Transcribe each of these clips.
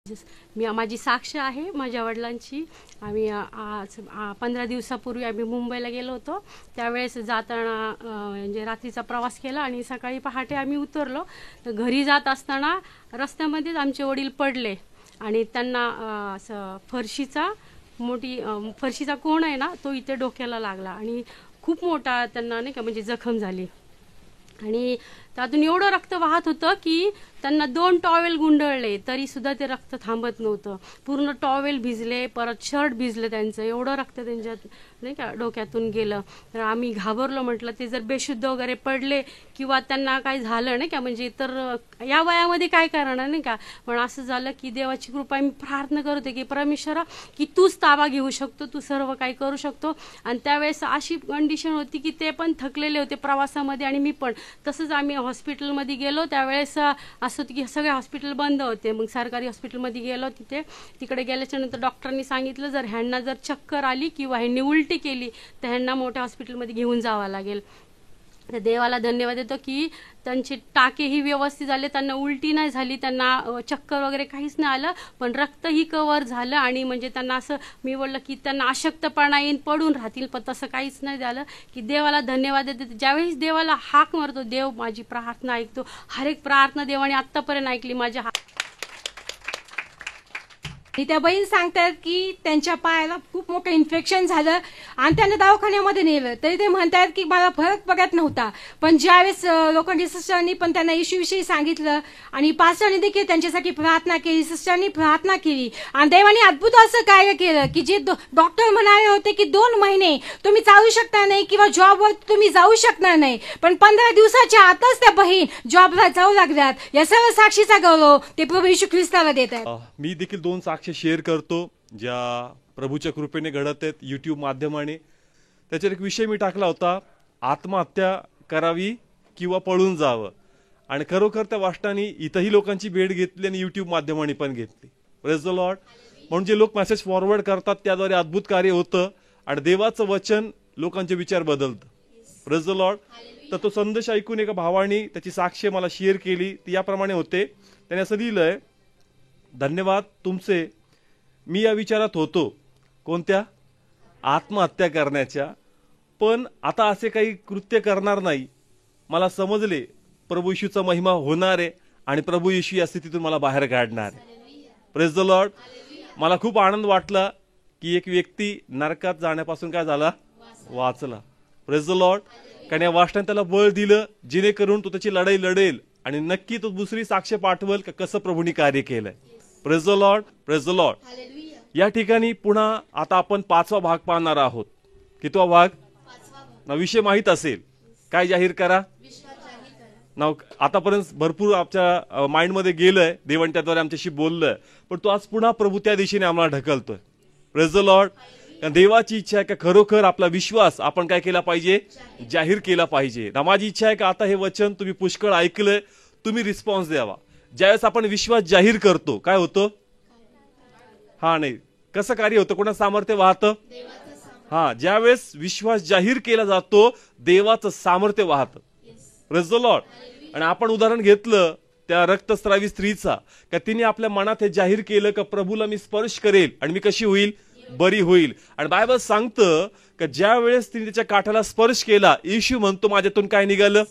माझी साक्ष आहे माझ्या वडिलांची। आम्ही आज 15 दिवसापूर्वी आम्ही मुंबईला गेलो होतो। त्यावेळेस जाताना म्हणजे रात्रीचा प्रवास केला आणि सकाळी पहाटे आम्ही उतरलो। तर घरी जात असताना रस्त्यामध्येच आमचे वडील पडले आणि त्यांना असं फरशीचा कोण आहे ना तो इथे डोक्याला लागला आणि खूप मोठा त्यांना नाही का म्हणजे जखम झाली आणि त्यातून एवढं रक्त वाहत होतं की त्यांना 2 टॉवेल गुंडळले तरी सुद्धा ते रक्त थांबत नव्हतं। पूर्ण टॉवेल भिजले, परत शर्ट भिजले त्यांचं, एवढं रक्त त्यांच्यात नाही का डोक्यातून गेलं। तर आम्ही घाबरलो, म्हटलं ते जर बेशुद्ध वगैरे पडले किंवा त्यांना काही झालं नाही का म्हणजे तर या वयामध्ये काय करणार नाही का। पण असं झालं की देवाची कृपा, मी प्रार्थना करते की परमेश्वरा की तूच ताबा घेऊ शकतो, तू सर्व काही करू शकतो। आणि त्यावेळेस अशी कंडिशन होती की ते पण थकलेले होते प्रवासामध्ये आणि मी पण। तसंच आम्ही हॉस्पिटलमध्ये गेलो, त्यावेळेस असं होतं की सगळे हॉस्पिटल बंद होते। मग सरकारी हॉस्पिटलमध्ये गेलो, तिकडे गेल्याच्या नंतर डॉक्टरांनी सांगितलं जर ह्यांना जर चक्कर आली किंवा ह्यांनी उलटी केली तर ह्यांना मोठ्या हॉस्पिटलमध्ये घेऊन जावं लागेल। तर देवाला धन्यवाद देतो की त्यांचे टाकेही व्यवस्थित झाले, त्यांना उलटी नाही झाली, त्यांना चक्कर वगैरे काहीच नाही आलं, पण रक्तही कव्हर झालं आणि म्हणजे त्यांना असं मी बोललं की त्यांना अशक्तपणा येईन, पडून राहतील, पण तसं काहीच नाही झालं। की देवाला धन्यवाद देते, ज्यावेळेस देवाला हाक मारतो देव माझी प्रार्थना ऐकतो। हर एक प्रार्थना देवाने आत्तापर्यंत ऐकली माझ्या। त्या बहीण सांगतात की त्यांच्या पायाला खूप मोठं इन्फेक्शन झालं आणि त्यांना दवाखान्यामध्ये नेलं, तरी ते म्हणतात की मला फरक पडत नव्हता। पण ज्यावेळेस लोखंडी सिस्टरनी पण त्यांना येशूविषयी सांगितलं आणि पास्टरनी देखील त्यांच्यासाठी प्रार्थना केली, सिस्टरनी प्रार्थना केली आणि देवाने अद्भुत असं कार्य केलं की जे डॉक्टर म्हणाले होते की 2 महिने तुम्ही चालू शकणार नाही किंवा जॉबवर तुम्ही जाऊ शकणार नाही, पण 15 दिवसाच्या आतच त्या बहीण जॉबला जाऊ लागल्यात। या सर्व साक्षीचा गौरव ते प्रभू येशू ख्रिस्ताला देतात। मी देखील 2 साक्ष शेअर करतो ज्या प्रभूच्या कृपेने घडत आहेत YouTube माध्यमाने। त्याच्यावर एक विषय मी टाकला होता, आत्महत्या करावी किंवा पळून जावं, आणि खरोखर त्या वाष्टाने इथंही लोकांची भेट घेतली आणि YouTube माध्यमाने पण घेतली। Praise the Lord. म्हणून जे लोक मेसेज फॉरवर्ड करतात त्याद्वारे अद्भुत कार्य होतं आणि देवाचं वचन लोकांचे विचार बदलतं। Praise the Lord. तर तो संदेश ऐकून एका भावाने त्याची साक्ष मला शेअर केली, ती याप्रमाणे होते। त्याने असं लिहिलंय, धन्यवाद तुमचे, मी या विचारात होतो, कोणत्या? आत्महत्या करण्याच्या, पण आता असे काही कृत्य करणार नाही। मला समजले प्रभू येशूचा महिमा होणार आहे आणि प्रभू येशू या स्थितीतून मला बाहेर काढणार आहे। Praise the Lord. मला खूप आनंद वाटला की एक व्यक्ती नरकात जाण्यापासून काय झाला, वाचला। Praise the Lord. कारण या वाचनाने त्याला बळ दिलं जेणेकरून तो त्याची लढाई लढेल आणि नक्की तो दुसरी साक्ष पाठवेल का कसं प्रभूंनी कार्य केलंय। Praise the Lord, praise the Lord. या ठिकाणी पुन्हा आता आपण 5वा भाग पाहणार आहोत। कितवा भाग? ना विषय माहित असेल, काय जाहीर करा ना। आतापर्यंत भरपूर आमच्या माइंडमध्ये गेलंय, देवाने त्याद्वारे आमच्याशी बोललंय, पण तो आज पुन्हा प्रभू त्या दिशेने आम्हाला ढकलतोय। Praise the Lord. देवाची इच्छा आहे का खरोखर आपला विश्वास आपण काय केला पाहिजे, जाहीर केला पाहिजे। ना माझी इच्छा आहे का आता हे वचन तुम्ही पुष्कळ ऐकलंय, तुम्ही रिस्पॉन्स द्यावा। ज्यावेळेस आपण विश्वास जाहीर करतो काय होतं? हा नाही, कसं कार्य होतं, कोणाचं सामर्थ्य वाहतं? हा, ज्यावेळेस विश्वास जाहीर केला जातो देवाचं सामर्थ्य वाहतं। Praise the Lord. आणि आपण उदाहरण घेतलं त्या रक्तस्रावी स्त्रीचा, का तिने आपल्या मनात हे जाहीर केलं का प्रभूला मी स्पर्श करेल आणि मी कशी होईल, बरी होईल। आणि बायबल सांगतं का ज्या वेळेस तिने त्याच्या काठाला स्पर्श केला, येशू म्हणतो माझ्यातून काय निघालं।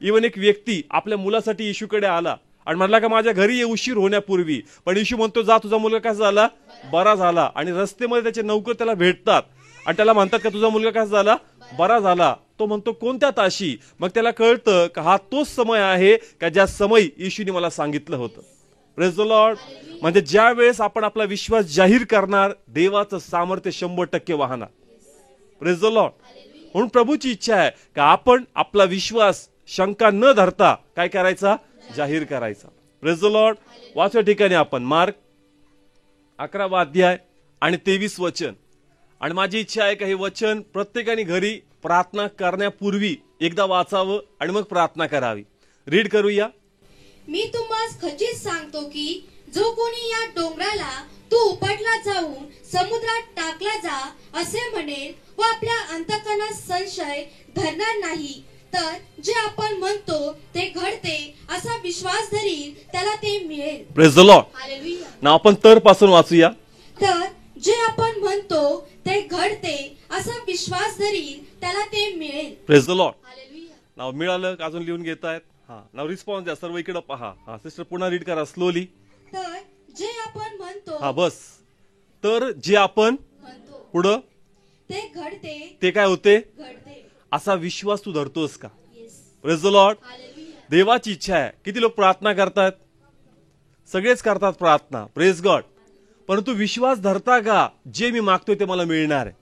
इवन एक व्यक्ती आपल्या मुलासाठी येशूकडे आला आणि म्हणला का माझ्या घरी ये उशीर होण्यापूर्वी, पण येशू म्हणतो जा, तुझा मुलगा कसा झाला, बरा झाला। आणि रस्त्यामध्ये त्याचे नौकर त्याला भेटतात आणि त्याला म्हणतात का तुझा मुलगा कसा झाला, बरा झाला। तो म्हणतो कोणत्या ताशी? मग त्याला कळतं का हा तोच समय आहे का ज्या समय येशूने मला सांगितलं होतं। Praise the Lord. म्हणजे ज्या वेळेस आपण आपला विश्वास जाहीर करणार देवाचं सामर्थ्य 100% वाहणार। Praise the Lord. म्हणून प्रभूची इच्छा आहे का आपण आपला विश्वास शंका न धरता काय करायचा, जाहीर करायचा। Praise the Lord. वाचल्या ठिकाणी आपण मार्क 11वा अध्याय आणि 23 वचन। आणि माझी इच्छा आहे का हे वचन प्रत्येकाने घरी प्रार्थना करण्यापूर्वी एकदा वाचावं आणि मग प्रार्थना करावी। रीड करूया। मी तुम्हास खचित सांगतो की जो कोणी या डोंगराला तू उपटला जाऊन समुद्रात टाकला जा असे म्हणेल व आपल्या अंतःकरणात संशय धरणार नाही, तर जे आपण म्हणतो ते घडते असा विश्वास धरील त्याला ते मिळेल। Praise the Lord. हालेलुया। ना आपण तर पासून वाचूया. तर जे आपण म्हणतो ते घडते असा विश्वास धरील त्याला ते मिळेल. Praise the Lord. हालेलुया. नाव मिळालं का अजून लिहून घेतायत? हा, नाव रिस्पॉन्स द्या सर्व, इकडे पहा. हा सिस्टर पुन्हा रीड करा स्लोली. तर जे आपण म्हणतो हा बस. तर जे आपण पुढं ते घडते ते काय होते घडते असा विश्वास तू धरतोस का? Yes. Praise the Lord. Hallelujah. देवाची इच्छा आहे. किती लोक प्रार्थना करतात? सगळेच करतात प्रार्थना, प्रेज गॉड. परंतु विश्वास धरता का जे मी मागतोय ते मला मिळणार आहे?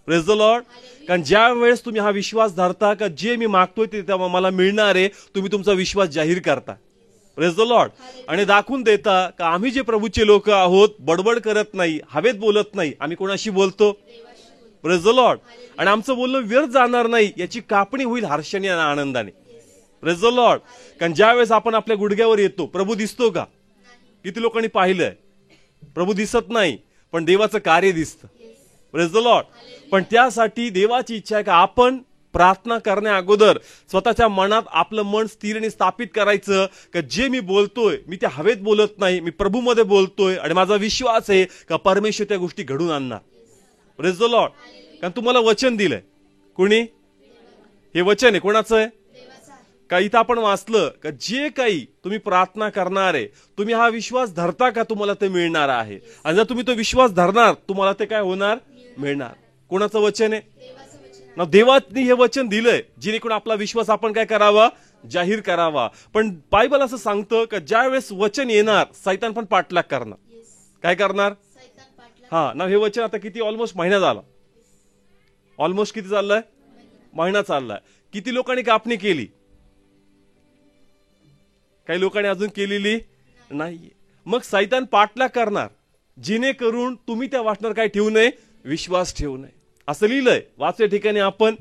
Praise the Lord. कारण ज्या वेळेस तुम्ही हा विश्वास धरता का जे मी मागतोय ते तेव्हा मला मिळणार आहे, तुम्ही तुमचा विश्वास जाहीर करता. Praise the Lord. आणि दाखवून देता का आम्ही जे प्रभूचे लोक आहोत, बडबड करत नाही, हवेत बोलत नाही, आम्ही कोणाशी बोलतो? Praise the Lord. आणि आमचं बोलणं व्यर्थ जाणार नाही याची कापणी होईल हर्षाने आणि आनंदाने. Praise the Lord. कारण ज्या वेळेस आपण आपल्या गुडघ्यावर येतो, प्रभू दिसतो का? किती लोकांनी पाहिलंय प्रभू दिसत नाही पण देवाचं कार्य दिसतं. Praise the Lord. पण त्यासाठी देवाची इच्छा आहे का आपण प्रार्थना करण्या अगोदर स्वतःच्या मनात आपलं मन स्थिर आणि स्थापित करायचं का जे मी बोलतोय मी त्या हवेत बोलत नाही, मी प्रभूमध्ये बोलतोय आणि माझा विश्वास आहे का परमेश्वर त्या गोष्टी घडून आणणार. Praise the Lord. कारण तुम्हाला वचन दिलंय. कोणी? हे वचन आहे कोणाचं आहे? का इथं आपण वाचलं का जे काही तुम्ही प्रार्थना करणार आहे तुम्ही हा विश्वास धरता का तुम्हाला ते मिळणार आहे. आणि जर तुम्ही तो विश्वास धरणार तुम्हाला ते काय होणार? मिळणार. कोणाचं वचन आहे? ना देवाने हे वचन दिलंय जेणेकरून आपला विश्वास आपण काय करावा? जाहीर करावा. पण बायबल असं सांगतं का ज्या वेळेस वचन येणार सैतान पण पाठलाग करणार. काय करणार? हा ना. हे वचन आता किती ऑलमोस्ट महिना झाला. ऑलमोस्ट किती चाललाय? महिना चाललाय. किती लोकांनी कापणी केली? काही लोकांनी अजून केलेली नाहीये. मग सैतान पाठलाग करणार जेणेकरून तुम्ही त्या वाचनावर काय ठेवू नये? विश्वास ठेवू नये. असं लिहिलंय. वाचल्या ठिकाणी आपण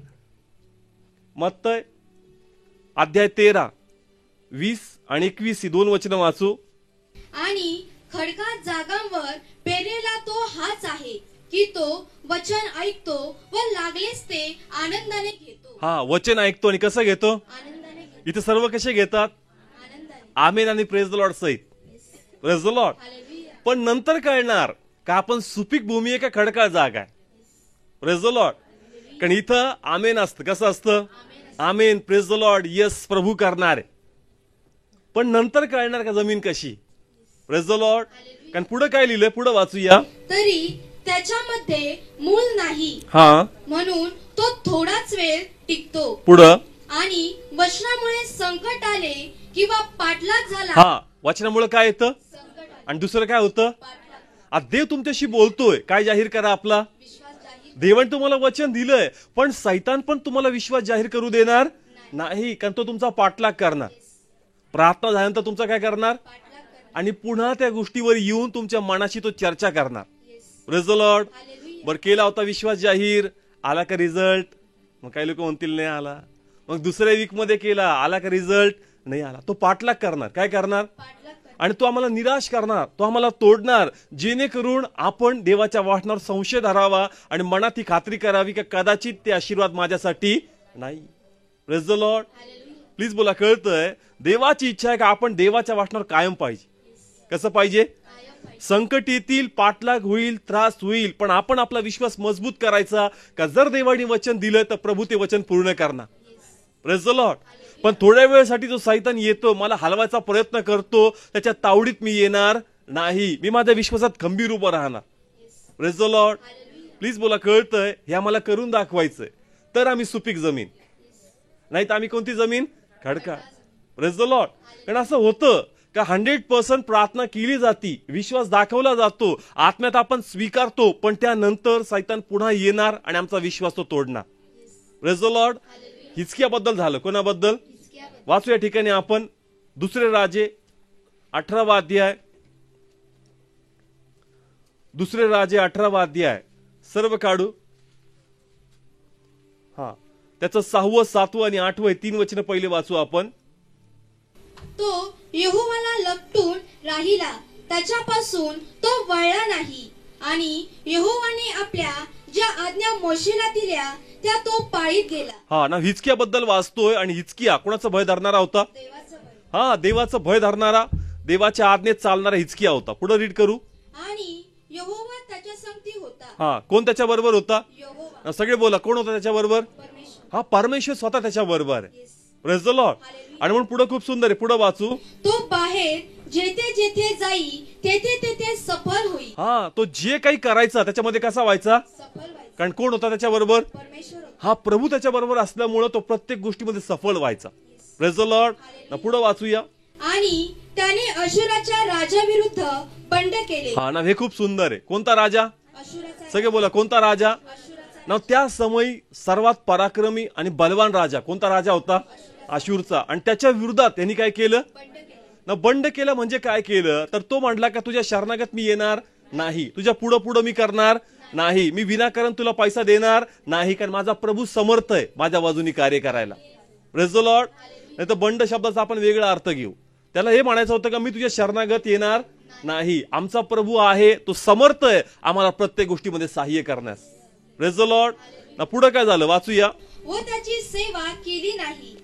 मत्तय अध्याय 13, 20 आणि 21 ही 2 वचनं वाचू. आणि खडका जागांवर पेरलेला तो हाच आहे की तो वचन ऐकतो व लागलेच ते आनंदाने घेतो. हा, वचन ऐकतो आणि कसं घेतो? आनंदाने घेतो. इथे सर्व कसे घेतात? आनंदाने. आमेन आणि प्रेज द लॉर्ड सहित. Praise the Lord. हालेलुया. पण नंतर कळणार का आपण सुपीक भूमी आहे का खडकाळ जागा आहे? Praise the Lord. कारण इथं आमेन असतं. कसं असतं? Amen. Praise the Lord. Yes, प्रभू करणार आहे. पण नंतर कळणार का जमीन कशी? Praise the Lord. कारण पुढे काय लिहिलंय? पुढे वाचूया. तरी त्याच्यामध्ये मूल नाही हा, म्हणून तो थोडाच वेळ टिकतो. पुढं. आणि वचनामुळे संकट आले किंवा पाठलाग झाला. हा, वचनामुळे काय येतं? संकट आले, आणि दुसरं काय होतं? पाठलाग. आज देव तुमच्याशी बोलतोय. काय जाहीर करा? आपला विश्वास जाहीर. देवाने तुम्हाला वचन दिलंय पण सैतान पण तुम्हाला विश्वास जाहीर करू देणार नाही. कारण तो तुमचा पाठलाग करणार. प्रार्थना झाल्यानंतर तुमचा काय करणार? पाठलाग करणार. आणि पुन्हा त्या गोष्टीवर येऊन तुमच्या मनाशी तो चर्चा करणार. Praise the Lord. हालेलुया. बर, केला होता विश्वास जाहीर, आला का रिझल्ट? मग काही लोक म्हणतील नाही आला. मग दुसऱ्या वीक मध्ये केला, आला का रिझल्ट? नाही आला. तो पाठलाग करणार. काय करणार? पाठलाग करणार. आणि तो आम्हाला निराश करणार, तो आम्हाला तोडणार, जेणेकरून आपण देवाच्या वाचनावर संशय धरावा आणि मनात ही खात्री करावी की कदाचित ते आशीर्वाद माझ्यासाठी नाही. Praise the Lord. Hallelujah. Please बोला. कळतंय? देवाची इच्छा आहे का आपण देवाच्या वाचनावर कायम पाहिजे. कसं पाहिजे? कायम पाहिजे. संकट येतील, पाठलाग होईल, त्रास होईल, पण आपण आपला विश्वास मजबूत करायचा का जर देवाने वचन दिलं तर प्रभू ते वचन पूर्ण करणार. Praise the Lord. पण थोड्या वेळेसाठी जो सैतान येतो, मला हलवायचा प्रयत्न करतो, त्याच्या तावडीत मी येणार नाही. मी माझ्या विश्वासात खंबीर उभं राहणार. Praise the Lord. प्लीज बोला. कळतंय? हे आम्हाला करून दाखवायचंय. तर आम्ही सुपीक जमीन, नाही तर आम्ही कोणती जमीन? खडकाळ. Praise the Lord. कारण असं होतं का 100% प्रार्थना केली जाती, विश्वास दाखवला जातो, आत्म्यात आपण स्वीकारतो, पण त्यानंतर सैतान पुन्हा येणार आणि आमचा विश्वास तो तोडणार. Praise the Lord. हिजकियाबद्दल झालं. कोणाबद्दल? वाचू या ठिकाणी आपण दुसरे राजे 18वा अध्याय. दुसरे राजे 18वा अध्याय सर्व काढू. हा, त्याचं 6वं, 7वं आणि 8वं 3 वचनं पहिले वाचू आपण. तो यहोवाला लपटून राहिला, त्याच्यापासून तो वळला नाही. आणि यहोवाने आपल्या ज्या आज्ञा मोशेला दिल्या त्या तो पाळीत गेला. हा ना, हिजकियाबद्दल वाचतोय. आणि हिजकिया कोणाचा भय धरणारा होता? देवाचा भय. हा, देवाचं भय धरणारा. देवाच्या आज्ञेत चालणारा हिजकिया होता. पुढे रीड करू. आणि यहोवा त्याच्या संगती होता. हा, कोण त्याच्या बरोबर होता? यहोवा सगळे बोला, कोण होता त्याच्या बरोबर? परमेश्वर. हा, परमेश्वर स्वतः त्याच्या बरोबर आहे. Praise the Lord. आणि म्हणून पुढे खूप सुंदर आहे. पुढे वाचू. तो बाहेर जेथे जेथे जाई तेथे तेथे सफल होई. हा, तो जे काही करायचा त्याच्यामध्ये कसा व्हायचा? सफल व्हायचा. कारण कोण होता त्याच्या बरोबर? परमेश्वर होता. हा, प्रभू त्याच्या बरोबर असल्यामुळे तो प्रत्येक गोष्टीमध्ये सफल व्हायचा. Praise the Lord. पुढे वाचूया. आणि त्याने अशुराच्या राजाविरुद्ध बंड केले. हा ना, हे खूप सुंदर आहे. कोणता राजा? अशुराचा सगळे बोला, कोणता राजा? अशुराचा ना, त्या समयी सर्वात पराक्रमी आणि बलवान राजा कोणता राजा होता? आशूरचा. आणि त्याच्या विरोधात त्यांनी काय केलं? बंड केले. ना, बंड केलं म्हणजे काय केलं? तर तो म्हटला का तुझ्या शरणागत मी येणार नाही, तुझ्या पुढं पुढं मी करणार नाही, मी विनाकारण तुला पैसा देणार नाही, कारण माझा प्रभू समर्थ आहे माझ्या बाजूनी कार्य करायला. Praise the Lord. नाही तर बंड शब्दाचा आपण वेगळा अर्थ घेऊ. त्याला हे म्हणायचं होतं का मी तुझ्या शरणागत येणार नाही, आमचा प्रभू आहे, तो समर्थ आहे आम्हाला प्रत्येक गोष्टीमध्ये सहाय्य करण्यास. Praise the Lord. ना, पुढे काय झालं? वाचूया. व त्याची सेवा केली नाही.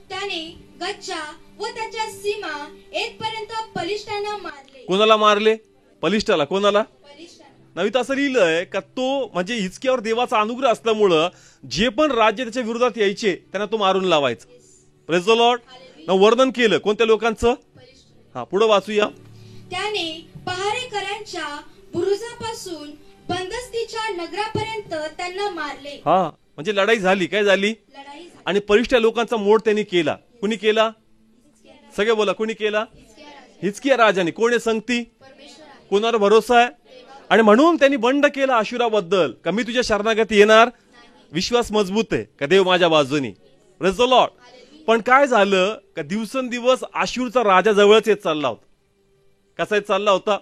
त्याने गच्चा व त्याच्या सीमा येथपर्यंत बलिष्ठांना मारले. कोणाला मारले? बलिष्ठाला. कोणाला? बलिष्ठांना. नवीन असं लिहिलंय का तो म्हणजे हिजकियावर देवाचा अनुग्रह असल्यामुळं जे पण राज्य त्याच्या विरोधात यायचे त्यांना तो मारून लावायचा. Praise the Lord. वर्णन केलं कोणत्या लोकांचं? हा, पुढे वाचूया. त्याने पहारेकरांच्या बुरुजापासून बंदस्तीच्या नगरापर्यंत त्यांना मारले. हा, म्हणजे लढाई झाली. काय झाली? लढाई झाली. आणि परिष्ठ लोकांचा मोड त्यांनी केला. कुणी केला? सगळे बोला, कुणी केला? हिजकिया राजाने. कोण आहे संगती? परमेश्वर आहे. कोणावर भरोसा आहे? आणि म्हणून त्यांनी बंड केला आशुराबद्दल का मी तुझ्या शरणागती येणार. विश्वास मजबूत आहे का देव माझ्या बाजूनी. Praise the Lord. पण काय झालं का दिवसेंदिवस आशूरचा राजा जवळच येत चालला होता. कसा येत चालला होता?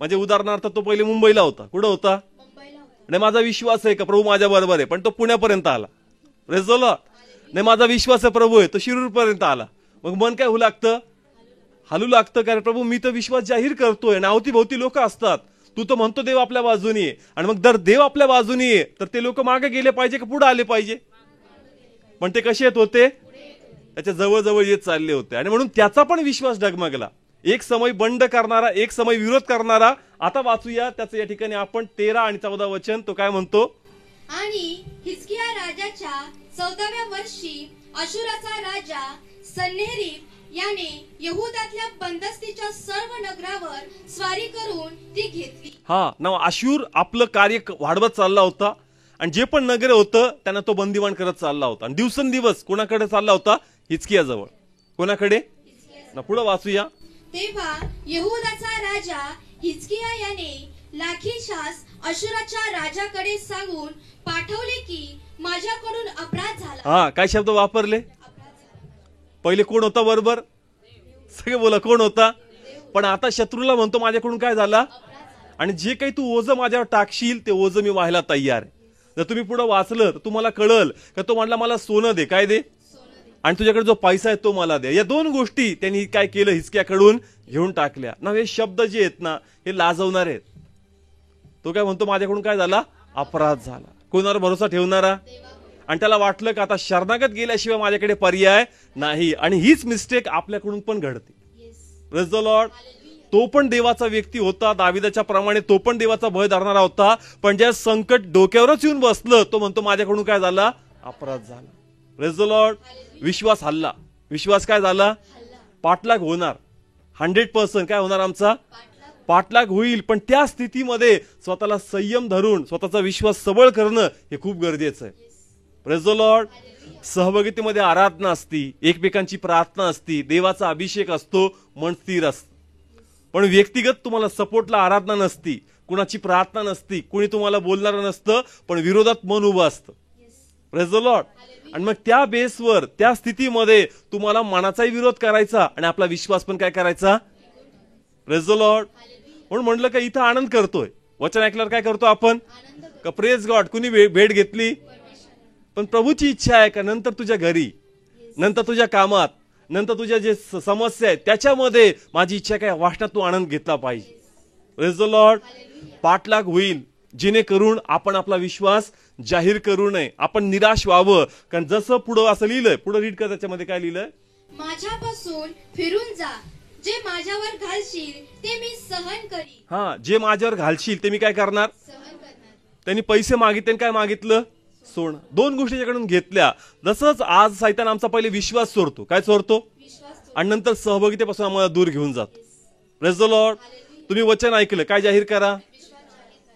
म्हणजे उदाहरणार्थ तो पहिले मुंबईला होता. कुठं होता? मुंबईला होता. नाही, माझा विश्वास आहे का प्रभू माझ्या बरोबर आहे, पण तो पुण्यापर्यंत आला. Praise the Lord. नाही, माझा विश्वास आहे प्रभू आहे, तो शिरूर पर्यंत आला. मग मन काय होऊ लागतं? हलू लागतं. कारण प्रभू मी तर विश्वास जाहीर करतोय आणि अवतीभोवती लोक असतात, तू तर म्हणतो देव आपल्या बाजूनी आहे. आणि मग जर देव आपल्या बाजूनी आहे तर ते लोक मागे गेले पाहिजे का पुढे आले पाहिजे? पण ते कसे येत होते? त्याच्या जवळ जवळ येत चालले होते. आणि म्हणून त्याचा पण विश्वास डगमगला. एक समय बंड करणारा, एक समय विरोध करणारा. आता वाचूया त्याचं या ठिकाणी आपण 13 आणि 14 वचन. तो काय म्हणतो? आणि हिजकिया राजाच्या 14व्या वर्षी अशुराचा राजा सन्हेरीब याने यहुदातल्या बंदस्तीच्या सर्व नगरावर स्वारी करून ती घेतली. हा ना, आशूर आपलं कार्य वाढवत चालला होता आणि जे पण नगर होतं त्यांना तो बंदिवान करत चालला होता. आणि दिवसेंदिवस कोणाकडे चालला होता? हिजकिया जवळ. कोणाकडे? ना, पुढे वाचूया. तेव्हा यहुदाचा राजा हिजकिया याने लाखीशास अशुराच्या राजाकडे सांगून पाठवले की माझ्याकडून अपराध झाला. हा, काय शब्द वापरले? पहिले कोण होता बरोबर? सगळे बोला, कोण होता? पण आता शत्रूला म्हणतो माझ्याकडून काय झाला. आणि जे काही तू ओझं माझ्यावर टाकशील ते ओझं मी व्हायला तयार आहे. जर तुम्ही पुढे वाचलं तर तुम्हाला कळल का तो म्हणला मला सोनं दे. काय दे? आणि तुझ्याकडे जो पैसा आहे तो मला दे. या दोन गोष्टी त्यांनी काय केलं? हिजकियाकडून घेऊन टाकल्या. ना, हे शब्द जे आहेत ना हे लाजवणार आहेत. तो काय म्हणतो माझ्याकडून काय झाला? अपराध झाला. कोणावर भरोसा ठेवणारा? आणि त्याला वाटलं का आता शरणागत गेल्याशिवाय माझ्याकडे पर्याय नाही. आणि हीच मिस्टेक आपल्याकडून पण घडते. Praise the Lord. तो पण देवाचा व्यक्ती होता, दाविदाच्या प्रमाणे तो पण देवाचा भय धरणारा होता. पण ज्या संकट डोक्यावरच येऊन बसलं तो म्हणतो माझ्याकडून काय झाला? अपराध झाला. Praise the Lord. विश्वास हल्ला. विश्वास काय झाला? पाठलाग होणार. 100% काय होणार? आमचा पाठलाग होईल. पण त्या स्थितीमध्ये स्वतःला संयम धरून स्वतःचा विश्वास सबळ करणं हे खूप गरजेचं आहे. Praise the Lord. सहभागितेमध्ये आराधना असती, एकमेकांची प्रार्थना असती, देवाचा अभिषेक असतो, मन स्थिर असतं. पण व्यक्तिगत तुम्हाला सपोर्टला आराधना नसती, कुणाची प्रार्थना नसती, कुणी तुम्हाला बोलणारं नसतं, पण विरोधात मन उभं असतं. Praise the Lord. आणि मग त्या बेसवर त्या स्थितीमध्ये तुम्हाला मनाचाही विरोध करायचा आणि आपला विश्वास पण काय करायचा? Praise the Lord. म्हणून म्हटलं का इथं आनंद करतोय. वचन ऐकल्यावर काय करतो आपण? का प्रेज गॉड. कुणी भेट घेतली? पण प्रभूची इच्छा आहे का नंतर तुझ्या घरी, नंतर तुझ्या कामात, नंतर तुझ्या जे समस्या आहेत त्याच्यामध्ये माझी इच्छा काय? वाचनात तू आनंद घेतला पाहिजे. Praise the Lord. पाठलाग होईल जेणेकरून आपण आपला विश्वास जाहीर करू नये, आपण निराश व्हावं. कारण जसं पुढं असं लिहिलंय, पुढे रीड कर, त्याच्यामध्ये काय लिहिलंय? माझ्यापासून फिरून जा, जे माझ्यावर घालशील ते मी सहन करी. हा, जे माझ्यावर घालशील ते मी काय करणार. सहन करणार. त्यांनी पैसे मागितले, काय मागितलं. सोनं. दोन गोष्टी त्याच्याकडून घेतल्या. जसंच आज सैतान आमचा पहिले विश्वास चोरतो. काय चोरतो. विश्वास. आणि नंतर सहभागितेपासून आम्हाला दूर घेऊन जातो. Praise the Lord. तुम्ही वचन ऐकलं, काय जाहीर करा.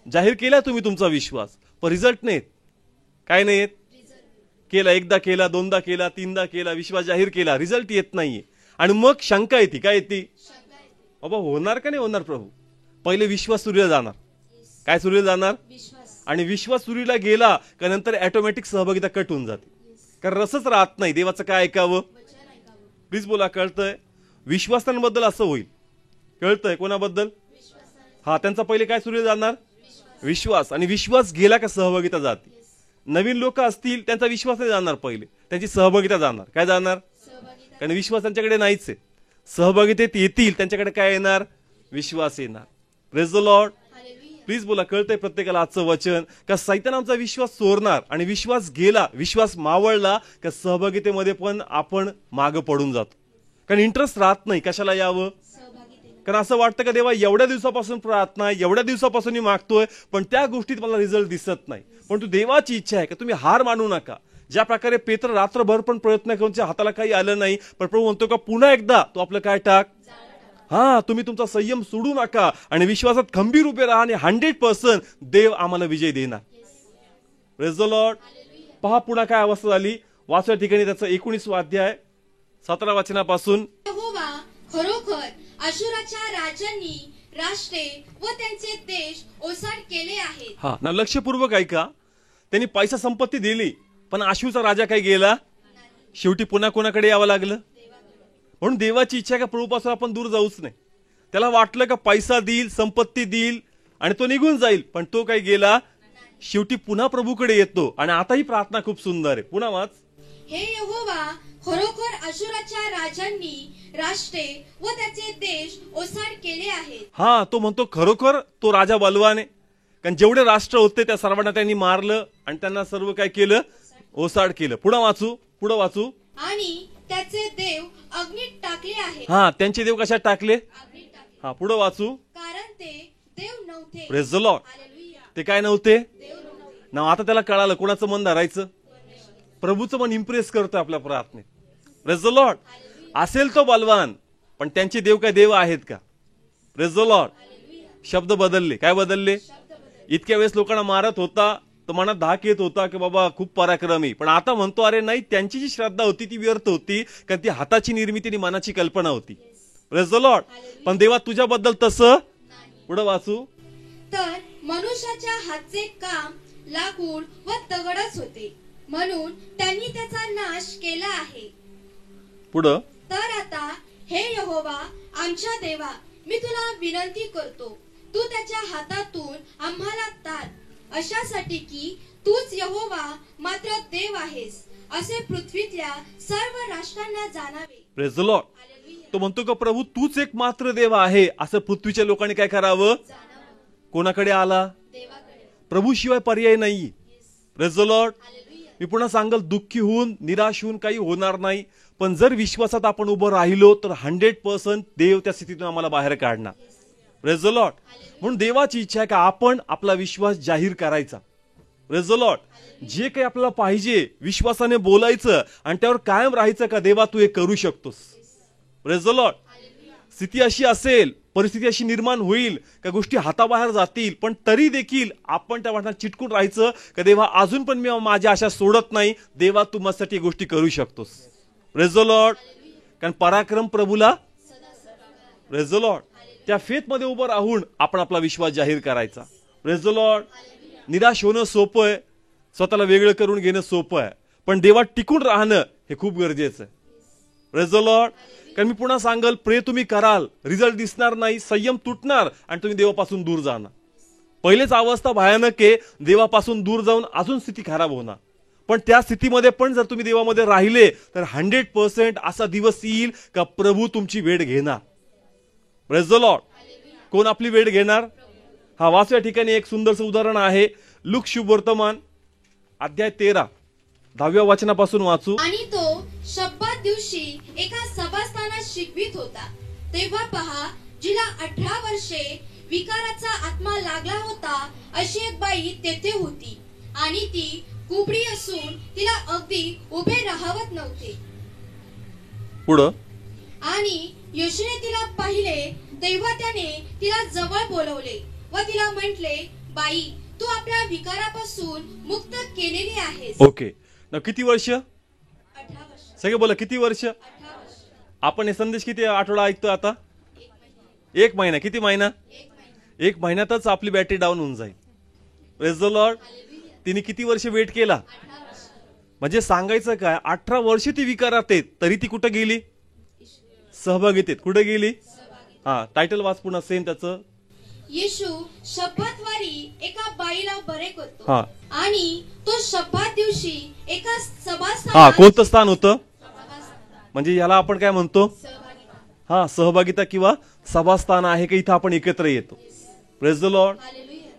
जाहीर केला तुम्ही तुमचा विश्वास, पण रिझल्ट नाहीत. काय नाहीत. केला, एकदा केला, दोनदा केला, तीनदा केला, विश्वास जाहीर केला, रिझल्ट येत नाहीये. आणि मग शंका येते. काय येते. बाबा होणार का नाही होणार प्रभू. पहिले विश्वास सुरीला जाणार. काय सुरीला जाणार. आणि विश्वास सुरीला गेला का नंतर ऑटोमॅटिक सहभागिता कट होऊन जाते. कारण रसच राहत नाही. देवाचं काय ऐकावं. प्लीज बोला. कळतंय. विश्वासांबद्दल असं होईल. कळतंय. कोणाबद्दल. हा, त्यांचा पहिले काय सुरीला जाणार. विश्वास. आणि विश्वास गेला का सहभागिता जाते. नवीन लोक असतील त्यांचा विश्वास नाही जाणार, पहिले त्यांची सहभागिता जाणार. काय जाणार. कारण विश्वास त्यांच्याकडे नाहीच आहे. सहभागितेत येतील त्यांच्याकडे काय येणार. विश्वास येणार. Praise the Lord. प्लीज बोला. कळतंय प्रत्येकाला आजचं वचन. का सैतान आमचा विश्वास चोरणार आणि विश्वास गेला, विश्वास मावळला का सहभागितेमध्ये पण आपण मागं पडून जातो. कारण इंटरेस्ट राहत नाही. कशाला यावं. कारण असं वाटतं का देवा एवढ्या दिवसापासून प्रार्थना, एवढ्या दिवसापासून मी मागतोय, पण त्या गोष्टीत मला रिझल्ट दिसत नाही. पण तू देवाची इच्छा आहे का तुम्ही हार मानू नका. ज्या प्रकारे पेत्र रात्रभर पण प्रयत्न करून हाताला काही आलं नाही, पण प्रभू म्हणतो का पुन्हा एकदा तू आपलं काय टाक. हा, तुम्ही तुमचा संयम सोडू नका आणि विश्वासात खंबीर उभे राहा आणि 100% देव आम्हाला विजय देणार. Praise the Lord. पहा पुन्हा काय अवस्था झाली. वाचल्या ठिकाणी त्याचा 19 अध्याय 17 वचनापासून. यहोवा खरोखर अशुराच्या राजांनी राष्ट्रे व त्यांचे देश ओसाड केले आहेत. हा ना, लक्षपूर्वक ऐका. त्यांनी पैसा संपत्ती दिली, पण आशूचा राजा काय गेला. शेवटी पुन्हा कोणाकडे यावं लागलं. म्हणून देवाची इच्छा का प्रभूपासून आपण दूर जाऊच नाही. त्याला वाटलं का पैसा देईल, संपत्ती देईल आणि तो निघून जाईल, पण तो काय गेला. शेवटी पुन्हा प्रभूकडे येतो. आणि आता ही प्रार्थना खूप सुंदर आहे. पुन्हा वाच. हे यहोवा खरोखर अशुराच्या राजांनी राष्ट्रे व त्याचे देश ओसाड केले आहेत. हा, तो म्हणतो खरोखर तो राजा बलवान आहे. कारण जेवढे राष्ट्र होते त्या सर्वांना त्यांनी मारलं आणि त्यांना सर्व काय केलं. ओसाड केलं. पुढे वाचू. आणि त्याचे देव अग्नीत टाकले आहेत. हा, त्यांचे देव कशात टाकले. अग्नीत टाकले. हा, पुढे वाचू. कारण ते देव नव्हते. Praise the Lord. हालेलुया. ते काय नव्हते. देव नव्हते. ना, आता त्याला कळालं कोणाचं मन धरायचं. प्रभूचं मन इम्प्रेस करतोय आपल्या प्रार्थनेत. Praise the Lord. असेल तो बलवान, पण त्यांचे देव काय देव आहेत का. Praise the Lord. शब्द बदलले. काय बदलले. इतक्या वेळेस लोकांना मारत होता तर मनात धाक येत होता की बाबा खूप पराक्रमी, पण आता म्हणतो अरे नाही, त्यांची जी श्रद्धा होती ती व्यर्थ होती, कारण ती हाताची निर्मिती आणि मनाची कल्पना होती. Praise the Lord. पण देवा तुझ्याबद्दल तसं. पुढे वाचू. तर मनुष्याच्या हातचे काम लाकूड व दगडच होते, म्हणून त्यांनी त्याचा नाश केला आहे. पुढं. तर आता हे यहोवा आमच्या देवा, मी तुला विनंती करतो, तू त्याच्या हातातून आम्हाला तार, अशासाठी की तूच यहोवा मात्र देव आहेस, असे पृथ्वीतल्या सर्व राष्ट्रांना जाणावे. Praise the Lord. तो म्हणतो का प्रभू तूच एक मात्र देव आहे, असं पृथ्वीच्या लोकांनी काय करावं. कोणाकडे आला. देवाकडे. प्रभू शिवाय पर्याय नाही. Praise the Lord. मी पुन्हा सांगल, दुःखी होऊन निराश होऊन काही होणार नाही, पण जर विश्वासात आपण उभं राहिलो तर 100% देव त्या स्थितीतून आम्हाला बाहेर काढणार. Praise the Lord. म्हणून देवाची इच्छा आहे का आपण आपला विश्वास जाहीर करायचा. Praise the Lord. जे काही आपल्याला पाहिजे विश्वासाने बोलायचं आणि त्यावर कायम राहायचं का देवा तू हे करू शकतोस. Praise the Lord. स्थिती अशी असेल, परिस्थिती अशी निर्माण होईल का गोष्टी हाताबाहेर जातील, पण तरी देखील आपण त्या वाटण्यात चिटकून राहायचं का देवा अजून पण मी माझ्या आशा सोडत नाही, देवा तू माझ्यासाठी गोष्टी करू शकतोस. Praise the Lord. कारण पराक्रम प्रभूला. Praise the Lord. त्या फेथ मध्ये उभं राहून आपण आपला विश्वास जाहीर करायचा. Praise the Lord. निराश होणं सोपं आहे, स्वतःला वेगळं करून घेणं सोपं आहे, पण देवात टिकून राहणं हे खूप गरजेचं आहे. Praise the Lord. कारण मी पुन्हा सांगल, प्रे तुम्ही कराल, रिझल्ट दिसणार नाही, संयम तुटणार आणि तुम्ही देवापासून दूर जाणार. पहिलेच अवस्था भयानक आहे, देवापासून दूर जाऊन अजून स्थिती खराब होणार. पण त्या स्थितीमध्ये पण जर तुम्ही देवामध्ये राहिले तर 100% असा दिवस येईल का प्रभू तुमची वेळ घेणार. Praise the Lord. कोण आपली वेळ घेणार. हा, वाचल्या ठिकाणी एक सुंदरसं उदाहरण आहे. लूक शुभ वर्तमान अध्याय 13 10व्या वचनापासून वाचू. आणि तो शब्बात दिवशी एका सभास्थानात शिकवित होता. तेव्हा पहा, जिला 18 वर्षे विकाराचा आत्मा लागला होता अशी एक बाई तेथे होती आणि ती कुबडी असून तिला अगदी उभे राहवत नव्हते. पुढं आणि येशूने तिला पाहिले तेव्हा त्याने तिला जवळ बोलवले व तिला म्हटले, बाई, तू आपल्या विकारापासून मुक्त केलेली आहेस. ओके. ना किती वर्ष? 18 वर्ष. सगळे बोला किती वर्ष? 18 वर्ष. आपण हे संदेश किती आठवडा ऐकतो आता? 1 महिना. किती महिना? 1 महिन्यातच आपली बॅटरी डाऊन होऊन जाईल. Praise the Lord. तिने किती वर्ष वेट केला? म्हणजे सांगायचं काय, 18 वर्ष ती विकारात आहेत तरी ती कुठं गेली? सहभागितेत. कुठे गेली? हा, टायटल वाच पुन्हा सेम त्याचं. येशू शब्दाद्वारी एका बाईला बरे करतो. हा. आणि तो शब्दात दिवशी एका हा, सभास्थानात कोणतं स्थान होतं? म्हणजे याला आपण काय म्हणतो? हा, सहभागिता किंवा सभास्थान आहे का इथं आपण एकत्र येतो. Praise the Lord.